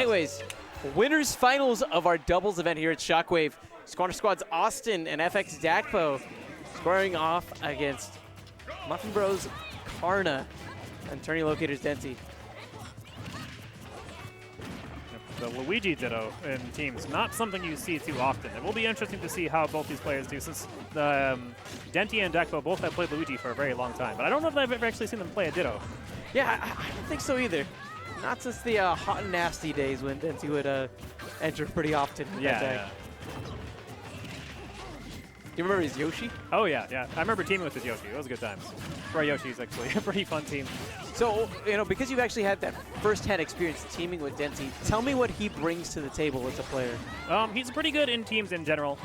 Anyways, winners finals of our doubles event here at Shockwave. Corner Squad's Awestin and FX Dakpo squaring off against Muffin Bros Karna and Tourney Locators Denti. The Luigi Ditto in teams, not something you see too often. It will be interesting to see how both these players do, since the Denti and Dakpo both have played Luigi for a very long time. But I don't know if I've ever actually seen them play a Ditto. Yeah, I don't think so either. Not since the hot and nasty days when Denti would enter pretty often. Yeah. Do you remember his Yoshi? Oh, yeah. I remember teaming with his Yoshi. It was good times. Right, Yoshi's actually a pretty fun team. So, because you've actually had that first-hand experience teaming with Denti, tell me what he brings to the table as a player. He's pretty good in teams in general.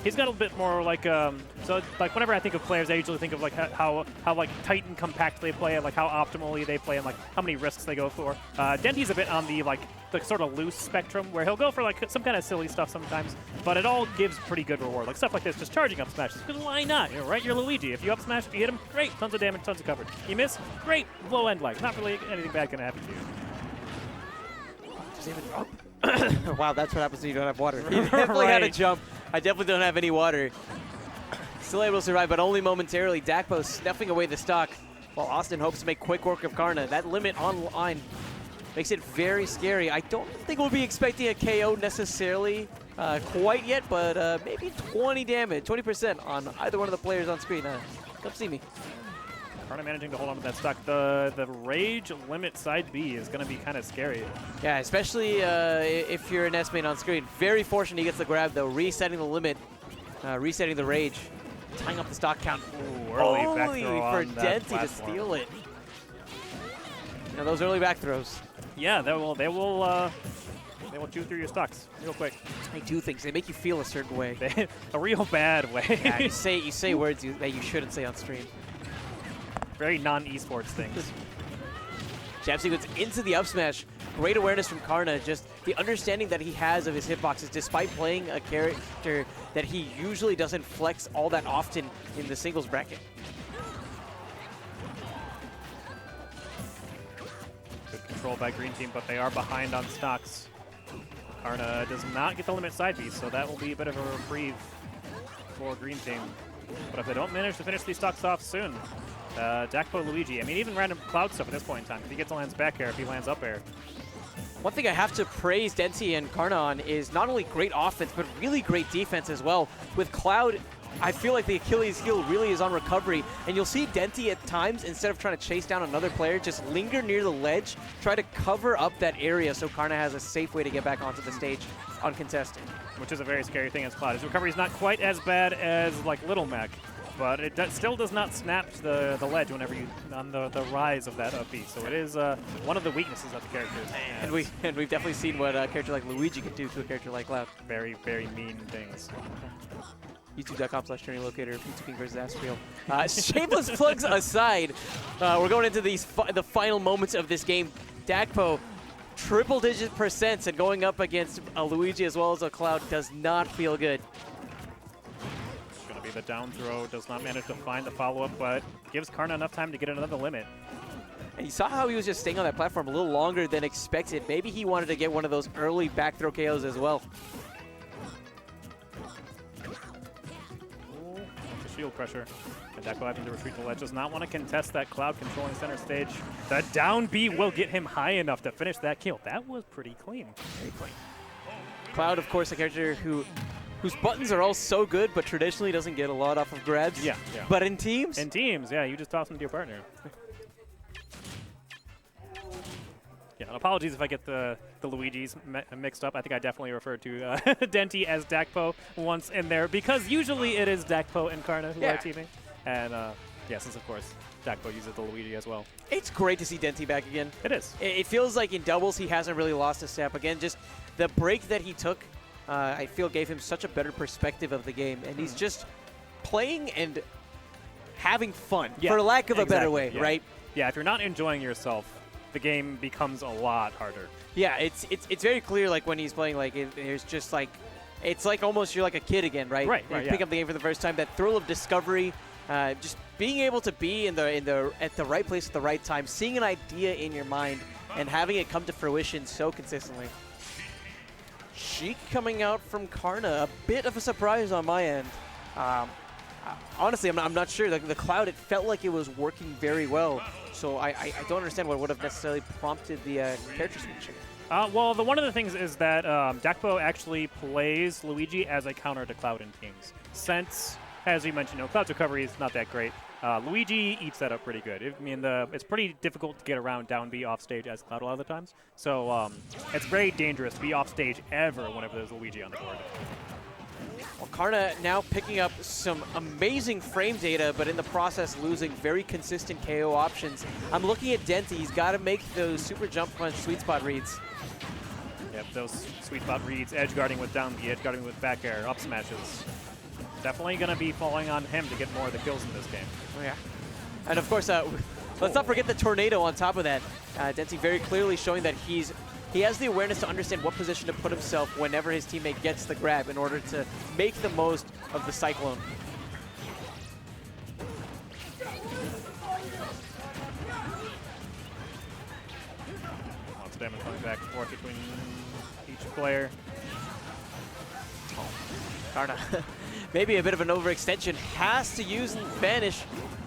He's got a bit more like, so like whenever I think of players, I usually think of like how like tight and compact they play, and like how optimally they play, and like how many risks they go for. Denti's a bit on the the sort of loose spectrum, where he'll go for like some kind of silly stuff sometimes, but it all gives pretty good reward. Like stuff like this, just charging up smashes, because why not? Right, you're Luigi. If you up smash, if you hit him, great, tons of damage, tons of coverage. You miss, great, low end lag. Not really anything bad gonna happen to you. Wow, that's what happens when you don't have water. He definitely had a jump. I definitely don't have any water. Still able to survive, but only momentarily. Dakpo snuffing away the stock, while Awestin hopes to make quick work of Karna. That limit online makes it very scary. I don't think we'll be expecting a KO necessarily quite yet, but maybe 20 damage, 20% on either one of the players on screen. Come see me. Karna managing to hold on to that stock. The rage limit side B is going to be kind of scary. Yeah, especially if you're an S-main on screen. Very fortunate he gets the grab, though. Resetting the limit, resetting the rage, tying up the stock count. Ooh, early back throw for on that Denti platform. to steal it. Those early back throws. Yeah, they will chew through your stocks real quick. They do things. They make you feel a certain way. A real bad way. Yeah, you say words that you shouldn't say on stream. Very non-esports things. Jab sequence into the up smash. Great awareness from Karna. Just the understanding that he has of his hitboxes, despite playing a character that he usually doesn't flex all that often in the singles bracket. Good control by Green Team, but they are behind on stocks. Karna does not get the limit side piece, so that will be a bit of a reprieve for Green Team. But if they don't manage to finish these stocks off soon, Dakpo Luigi, I mean, even random cloud stuff at this point in time. If he gets to lands back air, if he lands up air. One thing I have to praise Denti and Karna on is not only great offense, but really great defense as well. With Cloud, I feel like the Achilles heel really is on recovery, and you'll see Denti at times, instead of trying to chase down another player, just linger near the ledge, try to cover up that area so Karna has a safe way to get back onto the stage uncontested. Which is a very scary thing as Cloud. His recovery is not quite as bad as like Little Mac, but it still does not snap the ledge whenever you on the rise of that up B. So it is one of the weaknesses of the characters. And we've definitely seen what a character like Luigi can do to a character like Cloud. Very, very mean things. YouTube.com/TourneyLocator, Pizza King versus Astriel. Shameless plugs aside, we're going into the final moments of this game. Dakpo, triple-digit percents, and going up against a Luigi as well as a Cloud does not feel good. The down throw does not manage to find the follow-up, but gives Karna enough time to get another limit. And you saw how he was just staying on that platform a little longer than expected. Maybe he wanted to get one of those early back throw KOs as well. The shield pressure. And Dakpo having to retreat the ledge. Does not want to contest that Cloud controlling center stage. The down B will get him high enough to finish that kill. That was pretty clean. Very clean. Cloud, of course, a character whose buttons are all so good, but traditionally doesn't get a lot off of grabs. Yeah. But in teams? In teams, yeah, you just toss them to your partner. Yeah, and apologies if I get the Luigis mixed up. I think I definitely referred to Denti as Dakpo once in there, because usually it is Dakpo and Karna who are teaming. And yeah, since of course Dakpo uses the Luigi as well. It's great to see Denti back again. It is. It feels like in doubles he hasn't really lost a step. Again, just the break that he took, I feel gave him such a better perspective of the game, and he's just playing and having fun, for lack of a better way, right? Yeah, if you're not enjoying yourself, the game becomes a lot harder. Yeah, it's very clear, like when he's playing, like there's just like, it's like almost you're like a kid again, right? Right. You pick up the game for the first time, that thrill of discovery, just being able to be at the right place at the right time, seeing an idea in your mind and having it come to fruition so consistently. Sheik coming out from Karna, a bit of a surprise on my end. Honestly, I'm not sure. The Cloud, it felt like it was working very well. So I don't understand what would have necessarily prompted the character switching. Well, one of the things is that Dakpo actually plays Luigi as a counter to Cloud in teams. Since, as you mentioned, Cloud's recovery is not that great. Luigi eats that up pretty good. I mean, it's pretty difficult to get around down B off stage as Cloud a lot of the times. So it's very dangerous to be off stage ever whenever there's Luigi on the board. Well, Karna now picking up some amazing frame data, but in the process losing very consistent KO options. I'm looking at Denti. He's got to make those super jump punch sweet spot reads. Yep, those sweet spot reads, edge guarding with down B, edge guarding with back air, up smashes. Definitely going to be falling on him to get more of the kills in this game. Oh, yeah. And of course, let's not forget the tornado on top of that. Denti very clearly showing that he has the awareness to understand what position to put himself whenever his teammate gets the grab in order to make the most of the Cyclone. Lots of damage coming back and forth between each player. Oh, Karna. Maybe a bit of an overextension, has to use Vanish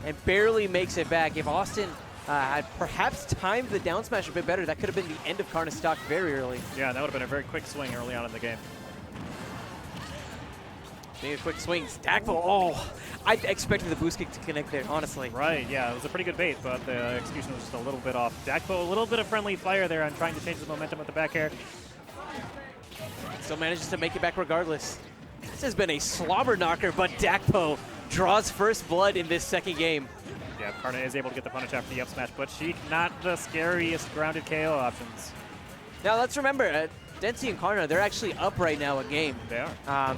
and barely makes it back. If Awestin had perhaps timed the down smash a bit better, that could have been the end of Karna's stock very early. Yeah, that would have been a very quick swing early on in the game. Maybe a quick swing. Dakpo, oh, I expected the boost kick to connect there, honestly. Right, yeah, it was a pretty good bait, but the execution was just a little bit off. Dakpo, a little bit of friendly fire there on trying to change the momentum with the back air. Still manages to make it back regardless. This has been a slobber knocker, but Dakpo draws first blood in this second game. Yeah, Karna is able to get the punish after the up smash, but Sheik not the scariest grounded KO options. Now let's remember, Denti and Karna, they're actually up right now a game. They are.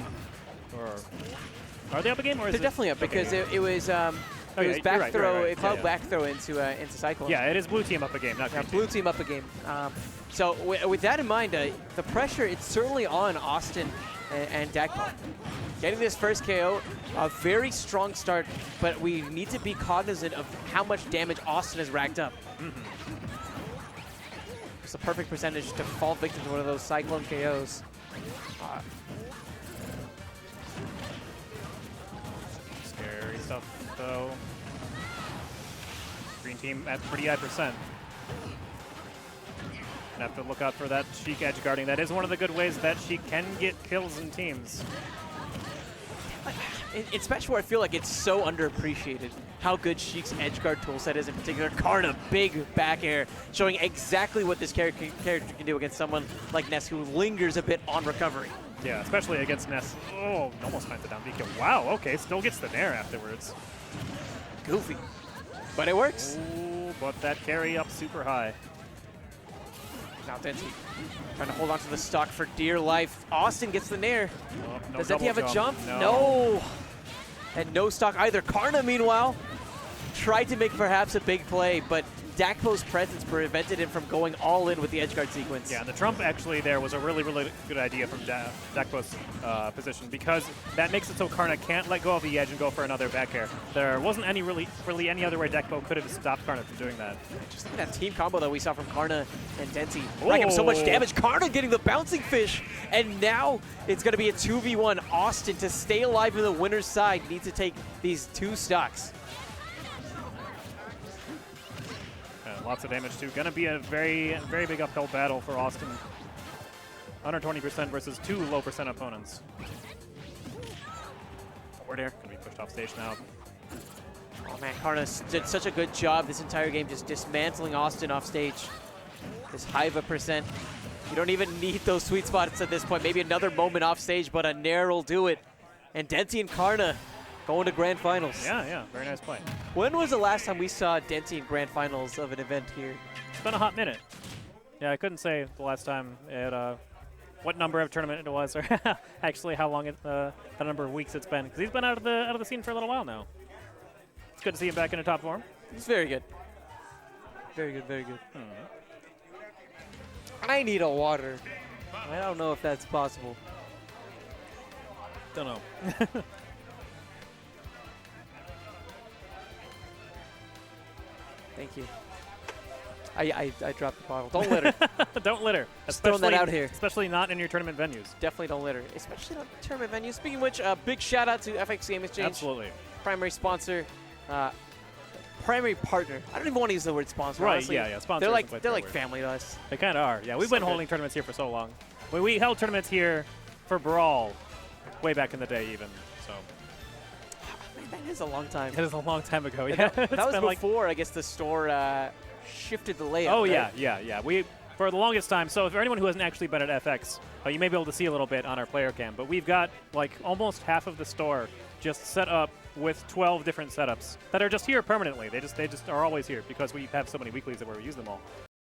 Are they up a game, or is they're definitely up because it was back throw, cloud back throw into Cyclone. Yeah, it is blue team up a game, not green blue team up a game. So with that in mind, the pressure, it's certainly on Awestin and Dakpo. Getting this first KO, a very strong start, but we need to be cognizant of how much damage Awestin has racked up. It's a perfect percentage to fall victim to one of those Cyclone KOs. Scary stuff, though. Green team at pretty high percent. Have to look out for that Sheik edge guarding. That is one of the good ways that she can get kills in teams. In Smash 4, I feel like it's so underappreciated how good Sheik's edge guard toolset is in particular. Karna, big back air, showing exactly what this character can do against someone like Ness, who lingers a bit on recovery. Yeah, especially against Ness. Oh, almost finds the down B kill. Wow, okay, still gets the nair afterwards. Goofy, but it works. Ooh, but that carry up super high. Now Denti trying to hold on to the stock for dear life. Awestin gets the nair. Oh, no. Does Denti have a jump? No. And no stock either. Karna, meanwhile, tried to make perhaps a big play, but Dakpo's presence prevented him from going all in with the edgeguard sequence. Yeah, the trump actually there was a really, really good idea from Dakpo's position, because that makes it so Karna can't let go of the edge and go for another back air. There wasn't really any other way Dakpo could have stopped Karna from doing that. Just look at that team combo that we saw from Karna and Denti. Racking so much damage. Karna getting the bouncing fish, and now it's going to be a 2v1. Awestin, to stay alive in the winner's side, needs to take these two stocks. Lots of damage too. Gonna be a very, very big uphill battle for Awestin. 120% versus two low percent opponents. Forward air gonna be pushed off stage now. Oh man, Karna did such a good job this entire game, just dismantling Awestin off stage. This high of a percent. You don't even need those sweet spots at this point. Maybe another moment off stage, but a nair will do it. And Denti and Karna going to Grand Finals. Yeah, very nice play. When was the last time we saw Denti in Grand Finals of an event here? It's been a hot minute. Yeah, I couldn't say the last time at what number of tournament it was, or actually how long the number of weeks it's been, because he's been out of the scene for a little while now. It's good to see him back in a top form. It's very good. Very good, very good. I need a water. I don't know if that's possible. Don't know. Thank you. I dropped the bottle. Don't litter. Don't litter. Just throwing that out here. Especially not in your tournament venues. Definitely don't litter, especially not tournament venues. Speaking of which, big shout out to FX Game Exchange. Absolutely. Primary sponsor, primary partner. I don't even want to use the word sponsor. Right, honestly. yeah. Sponsor. They're like family to us. They kind of are. Yeah, we've So been good. holding tournaments here for so long. We held tournaments here for Brawl way back in the day even. So Man, that is a long time. it is a long time ago. Yeah, That was before, I guess, the store shifted the layout. Oh, right? yeah. We, for the longest time, so for anyone who hasn't actually been at FX, you may be able to see a little bit on our player cam, but we've got like almost half of the store just set up with 12 different setups that are just here permanently. They just are always here because we have so many weeklies that where we use them all.